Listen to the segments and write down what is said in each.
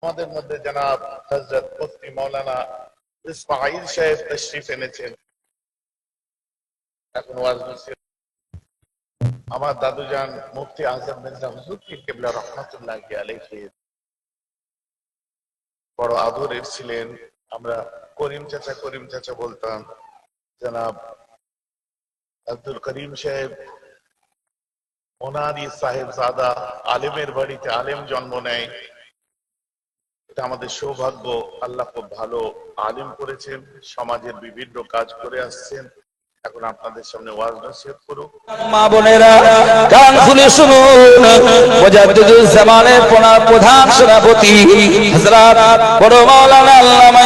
আমাদের মধ্যে জনাব হযরত মুফতি মাওলানা ইসমাঈল সাহেব তশরিফ এনেছেন। এখন ওয়াজ নসিহত আমার দাদুজান মুফতি আজম মির্জা হুজুর পীর কিবলা রহমাতুল্লাহি আলাইহি বড় আদরের ছিলেন। আমরা করিম চাচা বলতাম। জনাব আব্দুল করিম সাহেব ওনারই সাহেবজাদা, আলেমের বাড়িতে আলেম জন্ম নেয়, এটা আমাদের সৌভাগ্য। আল্লাহ খুব ভালো আলেম করেছেন, সমাজের বিভিন্ন কাজ করে আসছেন। এখন আপনাদের সামনে ওয়াজ নসিহত করুক। মা বোনেরা কান খুলে শুনুন, মুজাদ্দিদুল জামানের প্রধান সভাপতি হযরত বড় মাওলানা আল্লামা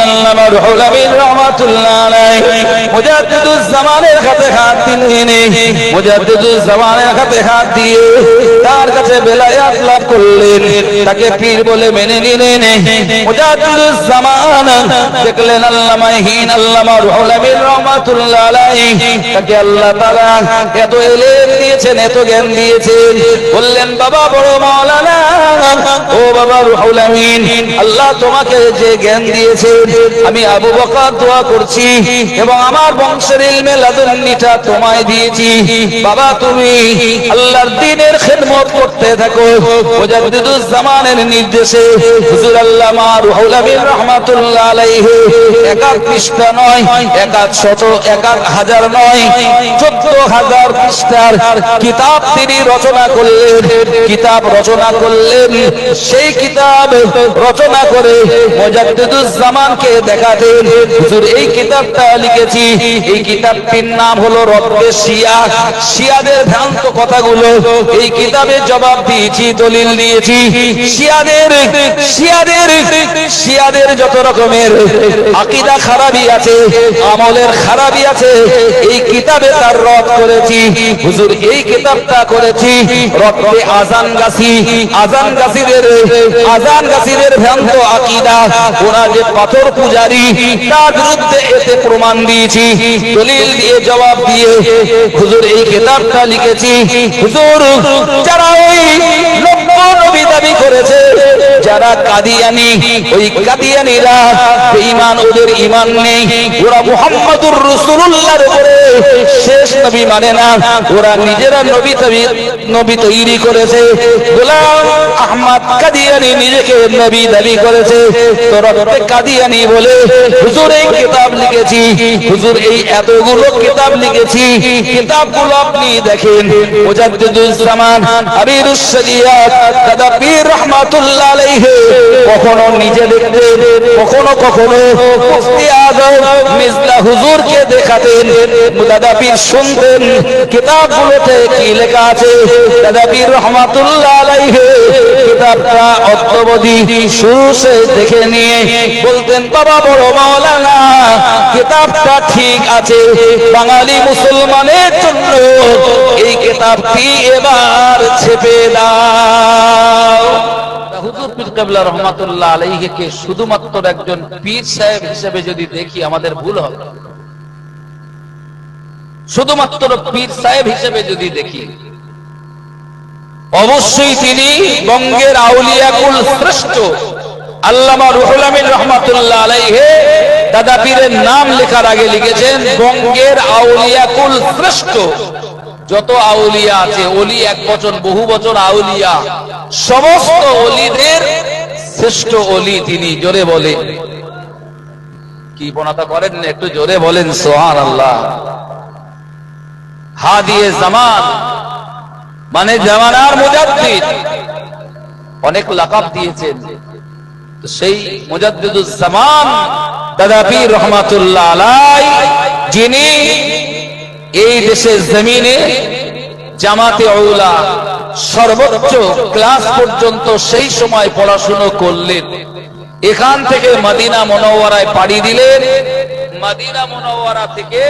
আল্লামা রুহুল আমিন রাহমাতুল্লাহ আলাইহি মুজাদ্দিদুল জামানের হাতে হাত দিলেন। মুজাদ্দিদুল জামানের হাতে হাত দিয়ে তার কাছে বেলায়াত লাভ করলেন, তাকে পীর বলে মেনে নিলেন। মুজাদ্দিদুল জামান দেখলেন আল্লামা আল্লামা রুহুল আমিন রাহমাতুল্লাহ তাকে আল্লাহ তাআলা এত ইলম দিয়েছেন, এত জ্ঞান দিয়েছেন। বললেন, বাবা বড় মাওলানা, ও বাবা রুহুল আমিন, আল্লাহ তোমাকে যে জ্ঞান দিয়েছেন, আমি আবু বকর দোয়া করছি এবং আমার বংশের ইলমে লাদুন্নিটা তোমায় দিয়েছি। বাবা তুমি আল্লাহর দ্বীনের খিদমত করতে থাকো। মুজাদ্দিদুল জামানের নির্দেশে হুজুর আল্লামা রুহুল আমিন রাহমাতুল্লাহ আলাইহি একাক পৃষ্ঠা নয়, একাক শত, একাক হাজার নয়, 14,000 পৃষ্ঠার কিতাব তিনি রচনা করলেন। কিতাব রচনা করলেন, সেই কিতাব রচনা করে মুজাদ্দিদুল জামানকে দেখাতেন। হুজুর এই কিতাবটা লিখেছি, এই কিতাবটির নাম হলো রদ্দে শিয়া। শিয়াদের ভ্রান্ত কথাগুলো এই কিতাবে জবাব দিয়েছি, দলিল দিয়েছি। শিয়াদের যত রকমের আকীদা খারাপি আছে, আমলের খারাপি আছে, এই কিতাবে তার রদ করেছি। হুজুর এই কিতাবটা করেছি রদ্দে আজান গাছিদের ভ্রান্ত আকীদা, ওরা যে পাথর পূজারী, তার বিরুদ্ধে এতে প্রমাণ দিয়েছি, দলিল দিয়ে জবাব দিয়ে হুজুর এই কিতাবটা লিখেছি। হুজুর যারা ওই নবী দাবি করেছে, যারা কাদিয়ানি, ওই কাদিয়ানিরা বেঈমান, ওদের ঈমান নেই, ওরা মুহাম্মদুর রাসূলুল্লাহর উপরে শেষ নবী মানে না, ওরা নিজেরা নবী তৈরি করেছে। গোলাম আহমদ কাদিয়ানি নিজেকে নবী দাবি করেছে, তো রদ্দে কাদিয়ানি বলে হুজুর এই কিতাব লিখেছি। হুজুর এই এতগুলো কিতাব লিখেছি, কিতাবগুলো আপনি দেখেন। মুজাদ্দিদুল জামান আমিরুশ শরিয়াত দাদা পীর রাহমাতুল্লাহ আলাইহি কখনো নিজে দেখতেন, কখনো মুফতি আযম মির্জা হুজুরকে দেখাতেন। দাদা পীর শুনতেন কিতাবগুলোতে কি লেখা আছে। দাদা পীর রাহমাতুল্লাহ আলাইহি কিতাবটা অদ্যবধি শুরু সে দেখে নিয়ে বলতেন, বাবা বড় মাওলানা কিতাবটা ঠিক আছে, বাঙালি মুসলমানের জন্য এই কিতাবটি এবার ছেপে দাও। হুজুর পীর কিবলা রহমাতুল্লাহ আলাইহি কে শুধুমাত্র একজন পীর সাহেব হিসেবে যদি দেখি আমাদের ভুল হবে। শুধুমাত্র পীর সাহেব হিসেবে যদি দেখি, অবশ্যই তিনি বঙ্গের আউলিয়া কুল শ্রেষ্ঠ। আল্লামা রুহুল আমিন রাহমাতুল্লাহ আলাইহি দাদা পীরের নাম লেখার আগে লিখেছেন বঙ্গের আউলিয়া কুল শ্রেষ্ঠ। যত আউলিয়া আছে, ওলি এক বচন, বহু বচন আউলিয়া, সমস্ত ওলিদের শ্রেষ্ঠ ওলি তিনি। জোরে বলেন, কি বনাতা করেন না, একটু জোরে বলেন সুবহানাল্লাহ। হাদিয়ে জামান মানে জামানার মুজাদ্দিদ, অনেক লাকাব দিয়েছেন। তো সেই মুজাদ্দিদুল জামান দাদা পীর রহমাতুল্লাহ আলাইহি, যিনি এই দেশের জমিনে জামাতে উলা সর্বোচ্চ ক্লাস পর্যন্ত সেই সময় পড়াশোনা করলেন। এখান থেকে মদিনা মুনাওয়ারায় পাড়ি দিলেন। মদিনা মুনাওয়ারা থেকে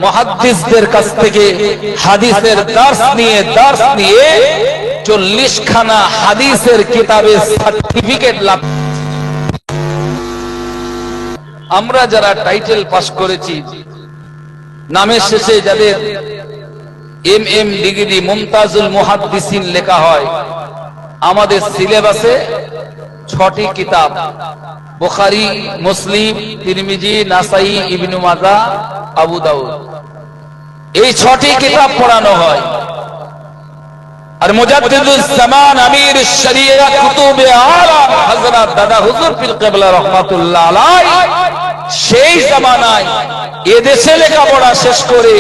মুহাদ্দিসদের কাছ থেকে হাদিসের দার্স নিয়ে 40 খানা হাদিসের কিতাবের সার্টিফিকেট লাভ। আমরা যারা টাইটেল পাস করেছি, নামের শেষে যাদের এমএম ডিগ্রি মুমতাজুল মুহাদ্দিসিন লেখা হয়, আমাদের সিলেবাসে 6টি কিতাব, বুখারী, মুসলিম, তিরমিজি, নাসাই, ইবনে মাজাহ, আবু দাউদ, এই 6টি কিতাব পড়ানো হয়। আর মুজাদ্দিদুজ জামান আমির শরিয়া কুতুবে আলা হযরত দাদা হুজুর পীর কিবলা রাহমাতুল্লাহ আলাইহি সেই জামানায় এদেশে লেখাপড়া শেষ করে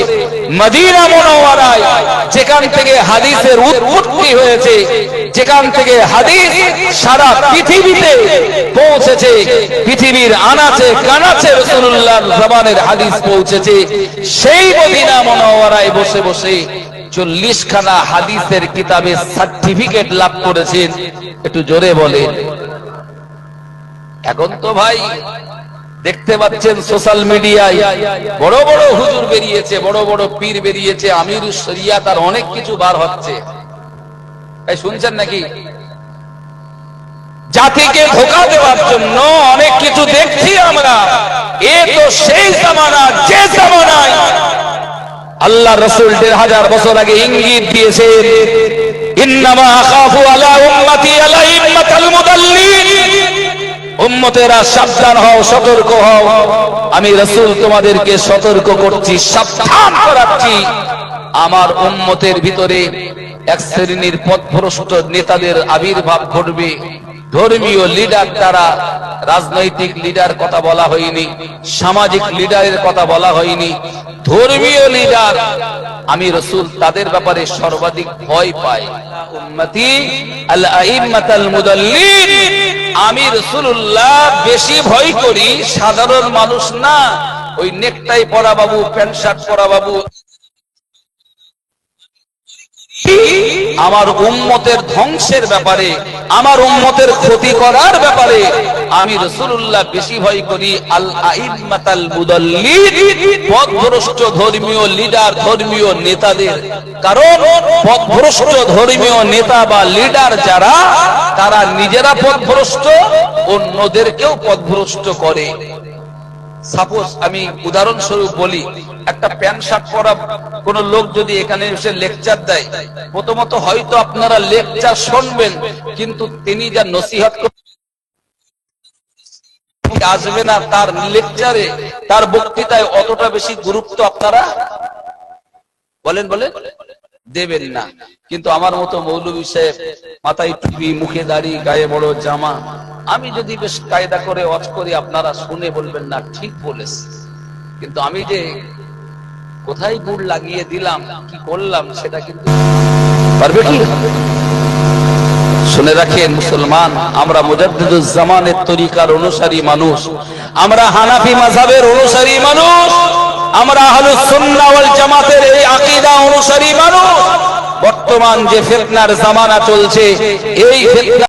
মদিনা মুনাওয়ারায় যেখান থেকে হাদিসের উৎপত্তি হয়েছে, যেখান থেকে হাদিস সারা পৃথিবীতে পৌঁছেছে, পৃথিবীর আনাচে কানাচে রাসূলুল্লাহর জামানের হাদিস পৌঁছেছে, সেই মদিনা মুনাওয়ারায় বসে বসে 40 খানা হাদিসের কিতাবের সার্টিফিকেট লাভ করেছেন। একটু জোরে বলেন। এখন তো ভাই দেখতে পাচ্ছেন সোশ্যাল মিডিয়ায় বড় বড় হুজুর বেরিয়েছে, বড় বড় পীর বেরিয়েছে, আমির শরিয়াত আর অনেক কিছু বার হচ্ছে। তাই শুনছেন নাকি? জাতিকে ধোঁকা দেওয়ার জন্য অনেক কিছু দেখছি আমরা। এ তো সেই জামানা, যে জামানায় আল্লাহ রাসূল 1500 বছর আগে ইঙ্গিত দিয়েছেন, ইন্নামা আখাফু আলা উম্মতি আলা ইম্মাতাল মুদাল্লিন, উম্মতেরা সাবধান হও, সতর্ক হও। আমি রাসূল তোমাদেরকে সতর্ক করছি, সাবধান করাচ্ছি। আমার উম্মতের ভিতরে এক শ্রেণীর পথভ্রষ্ট নেতাদের আবির্ভাব ঘটবে। ধর্মীয় লিডার দ্বারা, রাজনৈতিক লিডার কথা বলা হয়নি, সামাজিক লিডারের কথা বলা হয়নি, ধর্মীয় লিডার। আমি রাসূল তাদের ব্যাপারে সর্বাধিক ভয় পাই। উম্মতি আল আইম্মাতাল মুদাল্লিন, আমি রাসূলুল্লাহ বেশি ভয় করি সাধারণ মানুষ না, ওই নেকটাই পরা বাবু, প্যান্ট শার্ট পরা বাবু। আমার উম্মতের ধ্বংসের ব্যাপারে, আমার উম্মতের ক্ষতি করার ব্যাপারে আমি রাসূলুল্লাহ বেশি ভয় করি আল আইম্মাতাল মুদাল্লিন, পথভ্রষ্ট ধর্মীয় লিডার, ধর্মীয় নেতাদের। কারণ পথভ্রষ্ট ধর্মীয় নেতা বা লিডার যারা, তারা নিজেরা পথভ্রষ্ট, অন্যদেরকেও পথভ্রষ্ট করে। সাপোজ আমি উদাহরণস্বরূপ বলি, একটা প্যান্ট শার্ট পরা কোন লোক যদি এখানে এসে লেকচার দেয়, প্রথমত হয়তো আপনারা লেকচার শুনবেন, কিন্তু তিনি যা নসিহত আসবে না, তার লেকচারে, তার বক্তৃতায় অতটা বেশি গুরুত্ব আপনারা বলেন দেবেন না। কিন্তু আমার মতো মৌলভী সাহেব, মাথায় টুপি, মুখে দাড়ি, গায়ে বড় জামা, আমি যদি বেশ কায়দা করে ওয়াজ করি, আপনারা শুনে বলবেন না ঠিক বলেছে। কিন্তু আমি যে কোথায় গুড় লাগিয়ে দিলাম, কি করলাম, সেটা কিন্তু পারবে কি? শুনে রাখেন মুসলমান, আমরা মুজাদ্দিদুজ জামানের তরিকার অনুসারী মানুষ, আমরা হানাফি মাযহাবের অনুসারী মানুষ, আমরা আহলুস সুন্নাহ ওয়াল জামাতের এই আকীদা অনুসারী মানুষ। বর্তমান যে ফিতনার জামানা চলছে, এই ফিতনা